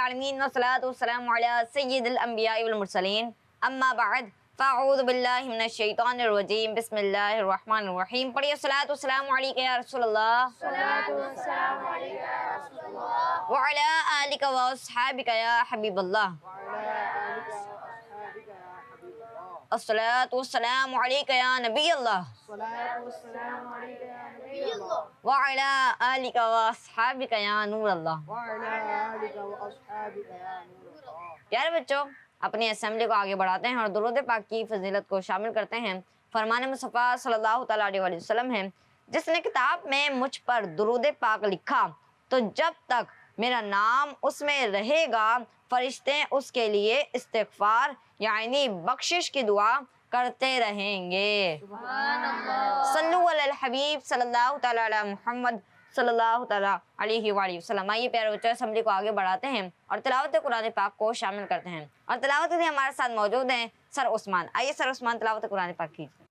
العالمین والصلاۃ والسلام علی سید الانبیاء والمرسلین اما بعد فاعوذ باللہ من الشیطان الرجیم بسم اللہ الرحمن الرحیم. پڑھیے الصلاۃ والسلام علیک یا رسول اللہ وعلی آلک واصحابک یا حبیب اللہ. الصلاۃ والسلام علیک یا نبی اللہ وعلی آلک واصحابک یا نور اللہ. پیارے بچوں، اپنی اسمبلی کو آگے بڑھاتے ہیں اور درود پاک کی فضیلت کو شامل کرتے ہیں. فرمان مصطفیٰ صلی اللہ تعالیٰ علیہ وسلم ہے، جس نے کتاب میں مجھ پر درود پاک لکھا تو جب تک میرا نام اس میں رہے گا فرشتے اس کے لیے استغفار یعنی بخشش کی دعا کرتے رہیں گے. صلو علی الحبیب صلی اللہ تعالیٰ علی محمد صلی اللہ تعالیٰ علیہ وآلہ وسلم. آئیے پیارے بچوں، اسمبلی کو آگے بڑھاتے ہیں اور تلاوت قرآن پاک کو شامل کرتے ہیں. اور تلاوت میں ہمارے ساتھ موجود ہیں سر عثمان. آئیے سر عثمان تلاوت قرآن پاک کیجیے.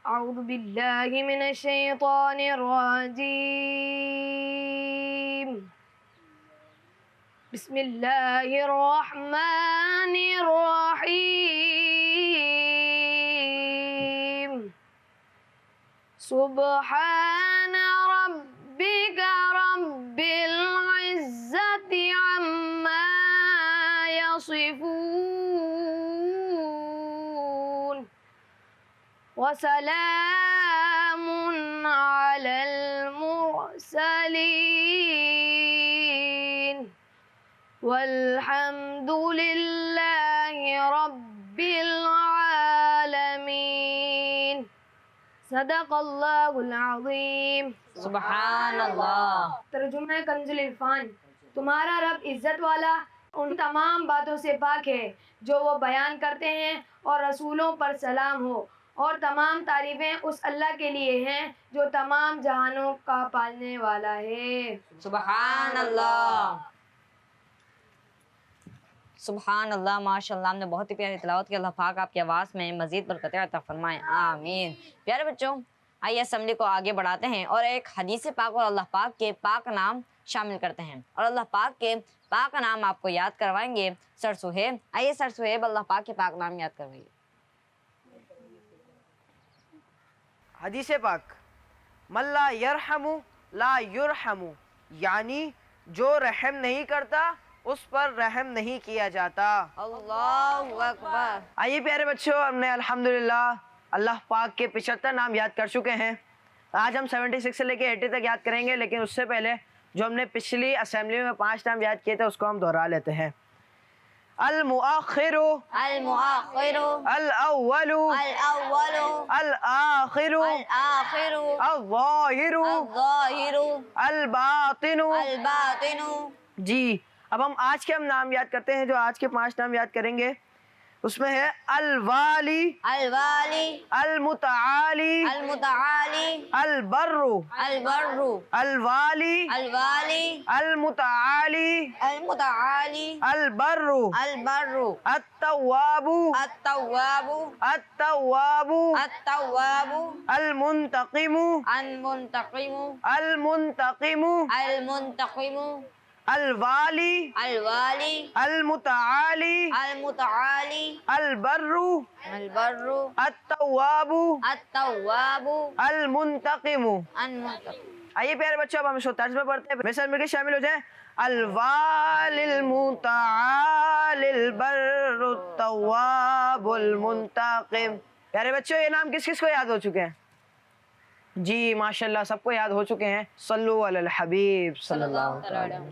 اعوذ باللہ من الشیطان الرجیم. بسم اللہ الرحمن الرحیم. سبحان ربک رب العزة عما يصفون وسلام على المرسلين والحمد لله رب العالمين. صدق اللہ العظیم. سبحان اللہ. ترجمہ کنز العرفان. تمہارا رب عزت والا ان تمام باتوں سے پاک ہے جو وہ بیان کرتے ہیں، اور رسولوں پر سلام ہو، اور تمام تعریفیں اس اللہ کے لیے ہیں جو تمام جہانوں کا پالنے والا ہے. سبحان اللہ. سبحان اللہ. ماشاء اللہ، ہم نے بہت ہی پیاری تلاوت کی. اللہ پاک آپ کی آواز میں مزید برکتیں عطا فرمائیں، آمین. پیارے بچوں، آئیے اسمبلی کو آگے بڑھاتے ہیں اور ایک حدیث پاک اور اللہ پاک کے پاک نام شامل کرتے ہیں. اور اللہ پاک کے پاک نام آپ کو یاد کروائیں گے سر سہیب. آئیے سر سہیب اللہ پاک کے پاک نام یاد کروائیے. حدیث پاک: من لا یرحم لا یرحم، یعنی جو رحم نہیں کرتا اس پر رحم نہیں کیا جاتا. اللہ اکبر. آئیے پیارے بچوں، ہم نے الحمدللہ اللہ پاک کے 75 نام یاد کر چکے ہیں. آج ہم 76 سے لے کے 80 تک یاد کریں گے، لیکن اس سے پہلے جو ہم نے پچھلی اسمبلی میں 5 نام یاد کیے تھے اس کو ہم دہرا لیتے ہیں. المؤخر، المؤخر، الاول، الاول، الآخر، الآخر، الظاہر، الظاہر، الباطن. الباطن. جی، اب ہم آج کے ہم نام یاد کرتے ہیں. جو آج کے 5 نام یاد کریں گے اس میں ہے الوالی، الوالی، المتعالی، المتعالی، البر، البر، الوالی، الوالی، المتعالی، المتعالی، البر، البر، التواب، التواب، التواب، التواب، المنتقم، المنتقم، المنتقم، المنتقم، الوالی، الوالی، المتعالی، المتعالی، البر، البر، التواب، التواب، المنتقم. المنتقم. آئیے پیارے بچوں، اب ہم اس کو طرز میں پڑھتے ہیں. میرے ساتھ مل کے شامل ہو جائیں. الوالی، المتعالی، البر، التواب، المنتقم. پیارے بچوں، یہ نام کس کس کو یاد ہو چکے ہیں؟ جی ماشاءاللہ، سب کو یاد ہو چکے ہیں. صلو علی الحبیب صلی اللہ علیہ وسلم.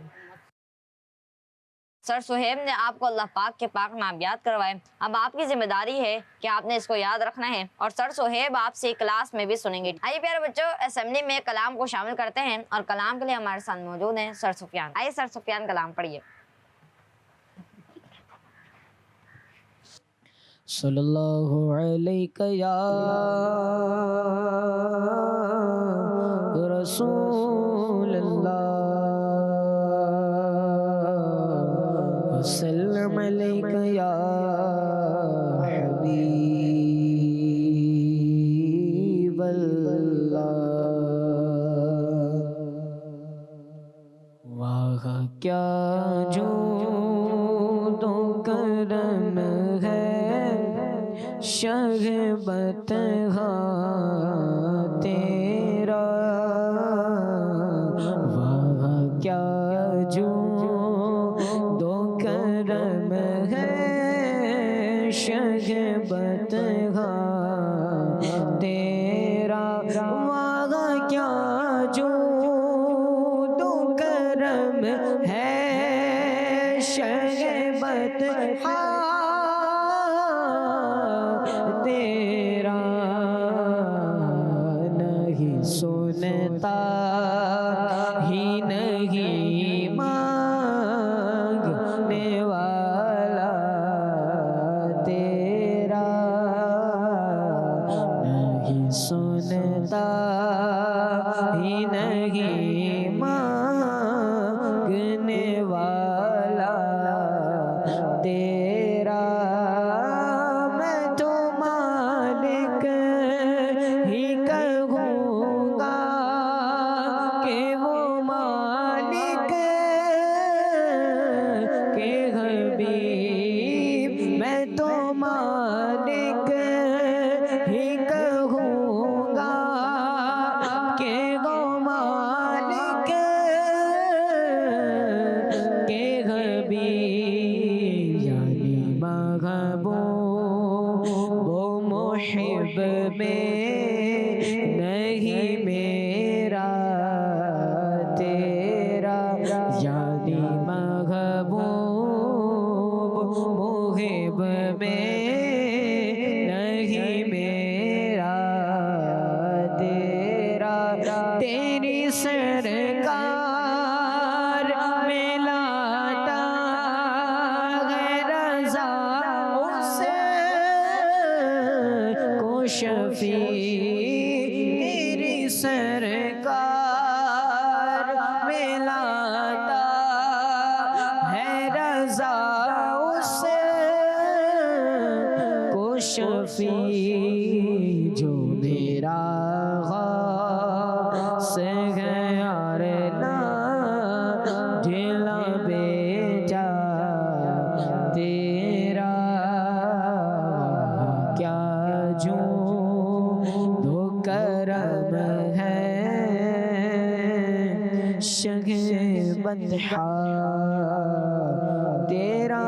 سر سہیب نے آپ کو اللہ پاک کے پاک نام یاد کروائے. اب آپ کی ذمہ داری ہے کہ آپ نے اس کو یاد رکھنا ہے، اور سر سہیب آپ سے کلاس میں بھی سنیں گے. آئیے پیارے بچوں، اسمبلی میں کلام کو شامل کرتے ہیں، اور کلام کے لیے ہمارے ساتھ موجود ہیں سر سفیان. آئیے سر سفیان کلام پڑھیے. صلی اللہ علیہ یا رسول اللہ، وسلم علیہ یا حبیب اللہ. واہ جود و کرم ہے شہ بطحہ تیرا واہ کیا جود و کرم ہے شہ بطحہ تیرا واہ کیا جود و کرم ہے شہ بطحہ تیرا نہیں سنتا ہی نہیں مانگنے والا تیرا نہیں سنتا ہی نہیں مانگنے والا تیرا میں تو مالک ہی کہوں گا کہ وہ مالک کے حبیب میں تو مالک ہی کہوں گا کہ وہ مالک کے حبیب یعنی محبوب وہ محب میں نہیں میرا تیرا یعنی محبوب محب میں نہیں میرا تیرا تیری سرکار میں لاتا ہے رضا اس کو شفیع تیری سرکار میں لاتا ہے رضا اس کو شفیع جو میرا غاص ہے یار نا ڈھلا بیچا تیرا کیا جود و کرم ہے شہ بطحہ تیرا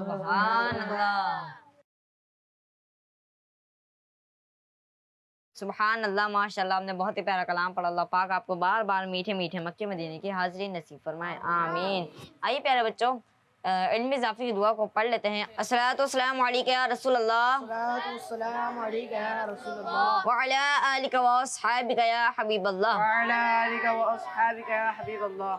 سبحان اللہ سبحان اللہ ماشاء اللہ. آپ نے بہت ہی پیارا کلام پڑھا. اللہ پاک آپ کو بار بار میٹھے میٹھے مکے مدینے کی حاضری نصیب فرمائے, آمین. آئیے پیارے بچوں علم اضافی کی دعا کو پڑھ لیتے ہیں. الصلاۃ والسلام علیک یا رسول اللہ السلام علیکم یا رسول اللہ وعلی آلک واصحابک یا حبیب اللہ. وعلی آلک واصحابک یا حبیب اللہ.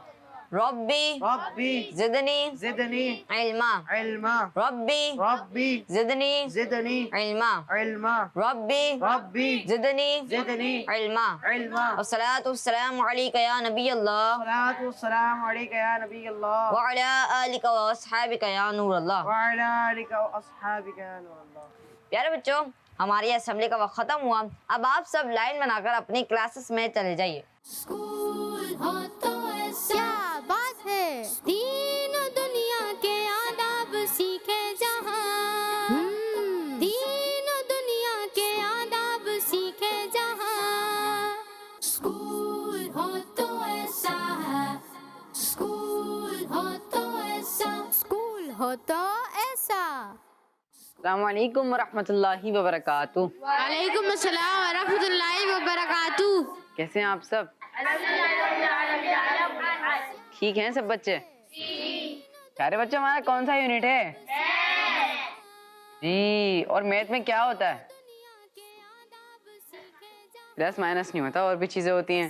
ربی ربی زدنی زدنی علما علما ربی ربی زدنی زدنی علما علما ربی ربی زدنی زدنی علما. علما. والصلاة والسلام علیک یا نبی اللہ الصلاۃ والسلام علیک یا نبی اللہ وعلی آلک واصحابک یا نور اللہ. وعلی آلک واصحابک یا نور اللہ. پیارے بچوں ہماری اسمبلی کا وقت ختم ہوا. اب آپ سب لائن بنا کر اپنی کلاسز میں چلے جائیے. اسکول ہو تو ایسا کیا بات ہے, دین و دنیا کے آداب سیکھے جہاں, دین و دنیا کے آداب سیکھے جہاں. اسکول ہو تو ایسا ہے, اسکول ہو تو ایسا, اسکول ہو تو ایسا. السلام علیکم ورحمۃ اللہ وبرکاتہ. وعلیکم السلام ورحمۃ اللہ وبرکاتہ. کیسے ہیں آپ سب؟ ٹھیک ہیں سب بچے؟ پیارے بچے ہمارا کون سا یونٹ ہے؟ جی, اور میتھ میں کیا ہوتا ہے؟ پلس مائنس نہیں ہوتا, اور بھی چیزیں ہوتی ہیں.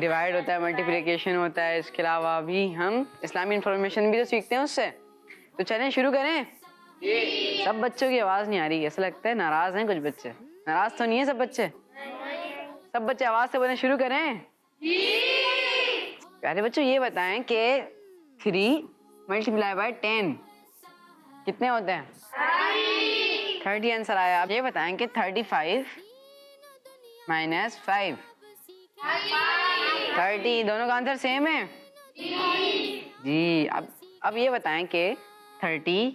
ڈیوائڈ ہوتا ہے, ملٹیپلیکیشن ہوتا ہے. اس کے علاوہ بھی ہم اسلامی انفارمیشن بھی تو سیکھتے ہیں اس سے. تو چلیں شروع کریں. سب بچوں کی آواز نہیں آ رہی, ایسا لگتا ہے ناراض ہیں کچھ بچے. ناراض تو نہیں ہیں سب بچے؟ سب بچے آواز سے بولیں, شروع کریں. پیارے بچوں یہ بتائیں کہ 3 ملٹیپلائی بائی 10 کتنے ہوتے ہیں؟ 30 آنسر آیا. آپ یہ بتائیں کہ 35 مائنس 5 30. دونوں کا آنسر سیم ہے جی. اب یہ بتائیں کہ 30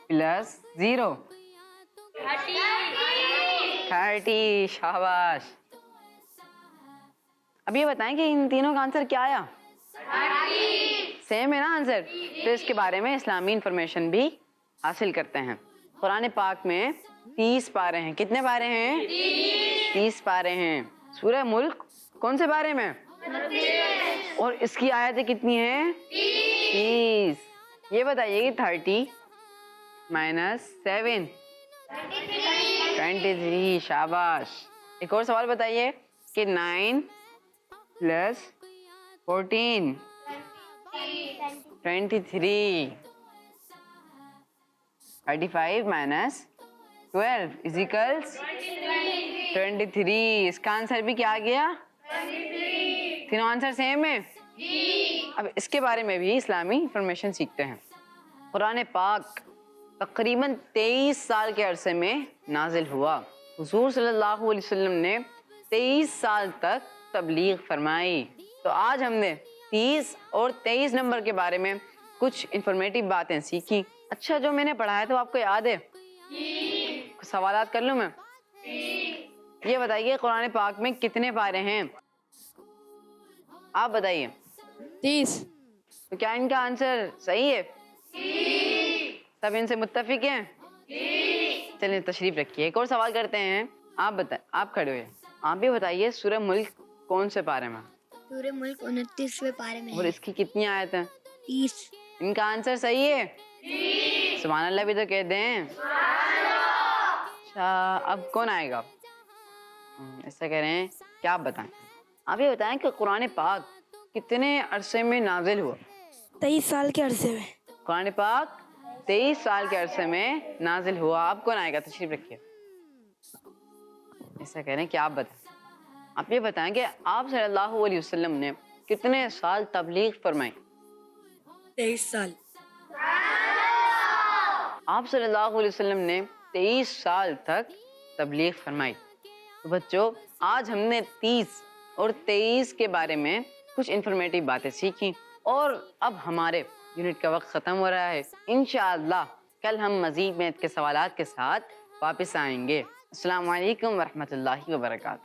پلس 0 30. شاباش. اب یہ بتائیں کہ ان تینوں کا آنسر کیا آیا؟ سیم ہے نا آنسر. تو اس کے بارے میں اسلامی انفارمیشن بھی حاصل کرتے ہیں. قرآن پاک میں 30 پارے ہیں. کتنے پارے ہیں؟ 30 پارے ہیں. سورہ ملک کون سے بارے میں؟ اور اس کی آیتیں کتنی ہیں؟ 30. یہ بتائیے کہ 30 مائنس 7 23. شاباش. ایک اور سوال بتائیے کہ 9 پلس 14 23. 35 مائنس 12 از اکولس 23. اس کا آنسر بھی کیا آ گیا؟ تینوں آنسر سیم ہے. اب اس کے بارے میں بھی اسلامی انفارمیشن سیکھتے ہیں. قرآن پاک تقریباً 23 سال کے عرصے میں نازل ہوا. حضور صلی اللہ علیہ وسلم نے 23 سال تک تبلیغ فرمائی. تو آج ہم نے 30 اور 23 نمبر کے بارے میں کچھ انفارمیٹیو باتیں سیکھی. اچھا جو میں نے پڑھایا تو آپ کو یاد ہے؟ سوالات کر لوں میں؟ یہ بتائیے قرآن پاک میں کتنے پارے ہیں؟ آپ بتائیے. 30. تو کیا ان کا آنسر صحیح ہے؟ سب ان سے متفق ہیں؟ چلیں تشریف رکھیے. ایک اور سوال کرتے ہیں. آپ بتائیں, آپ کھڑے ہوئے, آپ بھی بتائیے سورہ ملک کون سے پارے میں؟ سورہ ملک 29ویں پارے میں اور ہے. اس کی کتنی آیت ہیں؟ 30. ان کا آنسر صحیح ہے؟ سبحان اللہ بھی تو کہتے ہیں. اچھا اب کون آئے گا؟ ایسا کہہ رہے ہیں کیا آپ بتائیں. آپ یہ بتائیں کہ قرآن پاک کتنے عرصے میں نازل ہوا؟ 23 سال کے عرصے میں. قرآن پاک 23 سال کے عرصے میں نازل ہوا. آپ کون آئے گا؟ تشریف رکھیے. ایسا کہہ رہے ہیں کہ آپ بتائیں. آپ یہ بتائیں کہ آپ صلی اللہ علیہ وسلم نے کتنے سال تبلیغ فرمائی؟ 23 سال. آپ صلی اللہ علیہ وسلم نے 23 سال تک تبلیغ فرمائی. تو بچوں آج ہم نے 30 اور 23 کے بارے میں کچھ انفارمیٹیو باتیں سیکھی اور اب ہمارے یونٹ کا وقت ختم ہو رہا ہے. انشاءاللہ کل ہم مزید میتھ کے سوالات کے ساتھ واپس آئیں گے. السلام علیکم ورحمۃ اللہ وبرکاتہ.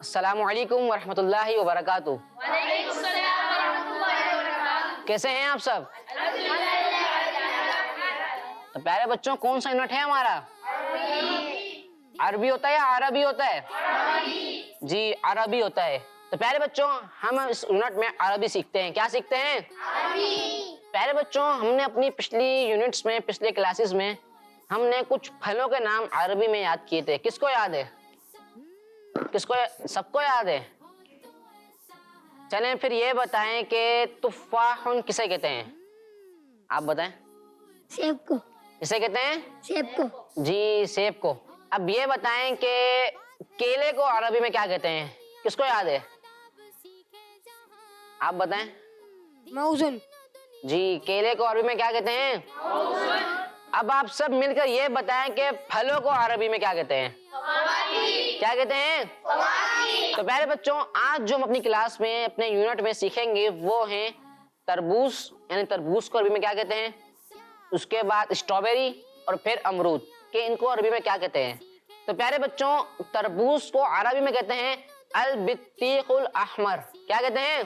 السلام علیکم ورحمۃ اللہ وبرکاتہ. کیسے ہیں آپ سب؟ تو پیارے بچوں کون سا یونٹ ہے ہمارا؟ عربی ہوتا ہے یا عربی ہوتا ہے؟ جی عربی ہوتا ہے. تو پیارے بچوں ہم اس یونٹ میں عربی سیکھتے ہیں. کیا سیکھتے ہیں؟ پیارے بچوں ہم نے اپنی پچھلی یونٹس میں, پچھلے کلاسز میں ہم نے کچھ پھلوں کے نام عربی میں یاد کیے تھے. کس کو یاد ہے؟ کس کو؟ سب کو یاد ہے. چلیں پھر یہ بتائیں کہ تفاح کسے کہتے ہیں؟ آپ بتائیں. سیب کو. کسے کہتے ہیں؟ سیب کو. جی سیب کو. اب یہ بتائیں کہ کیلے کو عربی میں کیا کہتے ہیں؟ کس کو یاد ہے؟ آپ بتائیں. موزن. جی کیلے کو عربی میں کیا کہتے ہیں؟ اب آپ سب مل کر یہ بتائیں کہ پھلوں کو عربی میں کیا کہتے ہیں؟ کیا کہتے ہیں؟ تو پیارے بچوں آج جو ہم اپنی کلاس میں, اپنے یونٹ میں سیکھیں گے وہ ہیں تربوز. یعنی تربوز کو عربی میں کیا کہتے ہیں, اس کے بعد اسٹرابیری اور پھر امرود, کہ ان کو عربی میں کیا کہتے ہیں. تو پیارے بچوں تربوز کو عربی میں کہتے ہیں البطیخ الاحمر. کیا کہتے ہیں؟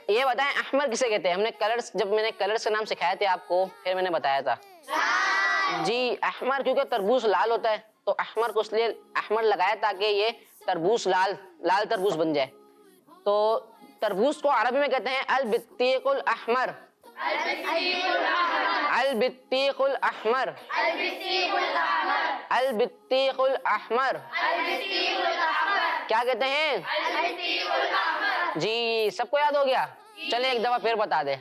یہ بتائیں احمر کسے کہتے ہیں؟ ہم نے کلرز, جب میں نے کلرز کے نام سکھائے تھے آپ کو پھر میں نے بتایا تھا. جی احمر کیونکہ تربوز لال ہوتا ہے تو احمر کو اس لیے احمر لگایا تاکہ یہ تربوز لال تربوز بن جائے. تو تربوز کو عربی میں کہتے ہیں البطیخ الاحمر. البطیخ الاحمر. البطیخ الاحمر. کیا کہتے ہیں؟ جی سب کو یاد ہو گیا؟ چلیں ایک دفعہ پھر بتا دیں.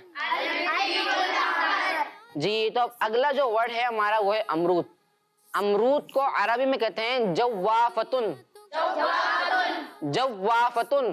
جی تو اب اگلا جو ورڈ ہے ہمارا وہ ہے امرود. امرود کو عربی میں کہتے ہیں جوافتن. جوافتن.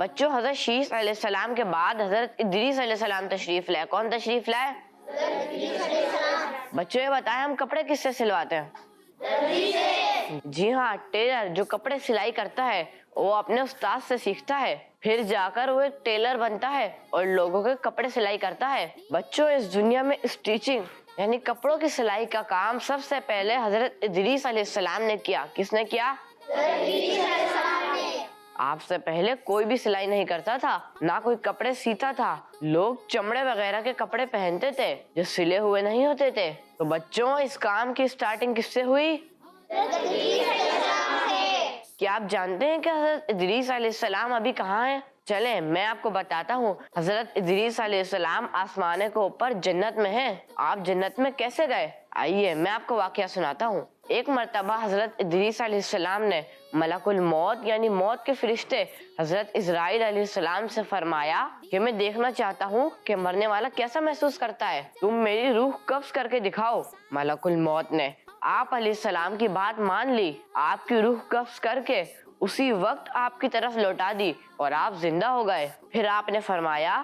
بچوں حضرت شیس علیہ السلام کے بعد حضرت ادریس علیہ السلام تشریف لائے. کون تشریف لائے؟ بچوں یہ بتائیں ہم کپڑے کس سے سلواتے ہیں؟ جی ہاں، ٹیلر جو کپڑے سلائی کرتا ہے وہ اپنے استاد سے سیکھتا ہے، پھر جا کر وہ ایک ٹیلر بنتا ہے اور لوگوں کے کپڑے سلائی کرتا ہے. بچوں اس دنیا میں اسٹیچنگ یعنی کپڑوں کی سلائی کا کام سب سے پہلے حضرت ادریس علیہ السلام نے کیا. کس نے کیا؟ آپ سے پہلے کوئی بھی سلائی نہیں کرتا تھا، نہ کوئی کپڑے سیتا تھا. لوگ چمڑے وغیرہ کے کپڑے پہنتے تھے جو سلے ہوئے نہیں ہوتے تھے. تو بچوں اس کام کی سٹارٹنگ کس سے ہوئی؟ کیا آپ جانتے ہیں کہ حضرت ادریس علیہ السلام ابھی کہاں ہیں؟ چلیں میں آپ کو بتاتا ہوں. حضرت ادریس علیہ السلام آسمانے کے اوپر جنت میں ہیں. آپ جنت میں کیسے گئے؟ آئیے میں آپ کو واقعہ سناتا ہوں. ایک مرتبہ حضرت ادریس علیہ السلام نے ملک الموت یعنی موت کے فرشتے حضرت اسرائیل علیہ السلام سے فرمایا کہ میں دیکھنا چاہتا ہوں کہ مرنے والا کیسا محسوس کرتا ہے، تم میری روح قبض کر کے دکھاؤ. ملک الموت نے آپ علیہ السلام کی بات مان لی، آپ کی روح قبض کر کے اسی وقت آپ کی طرف لوٹا دی اور آپ زندہ ہو گئے. پھر آپ نے فرمایا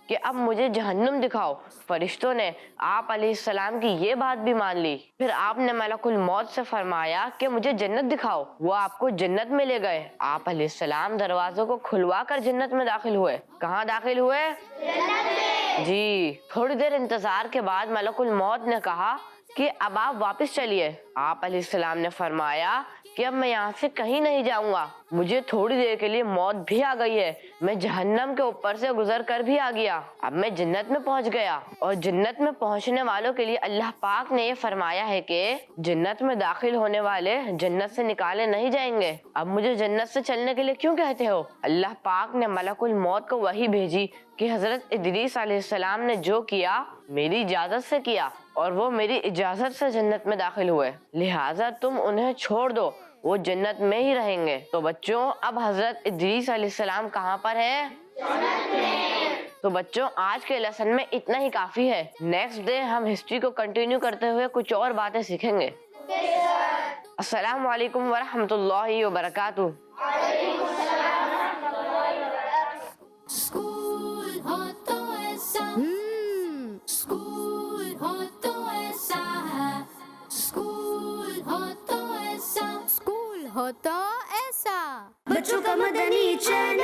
کہ اب مجھے جہنم دکھاؤ. فرشتوں نے آپ علیہ السلام کی یہ بات بھی مان لی. پھر آپ نے ملک الموت سے فرمایا کہ مجھے جنت دکھاؤ. وہ آپ کو جنت میں لے گئے. آپ علیہ السلام دروازوں کو کھلوا کر جنت میں داخل ہوئے. کہاں داخل ہوئے؟ جنت میں. جی. تھوڑی دیر انتظار کے بعد ملک الموت نے کہا کہ اب آپ واپس چلیے. آپ علیہ السلام نے فرمایا کہ اب میں یہاں سے کہیں نہیں جاؤں گا، مجھے تھوڑی دیر کے لیے موت بھی آ گئی ہے، میں جہنم کے اوپر سے گزر کر بھی آ گیا، اب میں جنت میں پہنچ گیا. اور جنت میں پہنچنے والوں کے لیے اللہ پاک نے یہ فرمایا ہے کہ جنت میں داخل ہونے والے جنت سے نکالے نہیں جائیں گے. اب مجھے جنت سے چلنے کے لیے کیوں کہتے ہو؟ اللہ پاک نے ملک الموت کو وحی بھیجی کہ حضرت ادریس علیہ السلام نے جو کیا میری اجازت سے کیا اور وہ میری اجازت سے جنت میں داخل ہوئے، لہٰذا تم انہیں چھوڑ دو، وہ جنت میں ہی رہیں گے. تو بچوں اب حضرت ادریس علیہ السلام کہاں پر ہیں؟ جنت میں. تو بچوں آج کے لیسن میں اتنا ہی کافی ہے. نیکسٹ ڈے ہم ہسٹری کو کنٹینیو کرتے ہوئے کچھ اور باتیں سیکھیں گے. السلام علیکم ورحمۃ اللہ وبرکاتہ. اسکول ہو تو ایسا اسکول ہو تو ایسا ہے اسکول ہو تو ایسا اسکول ہو تو ایسا بچوں کا مدنی چینل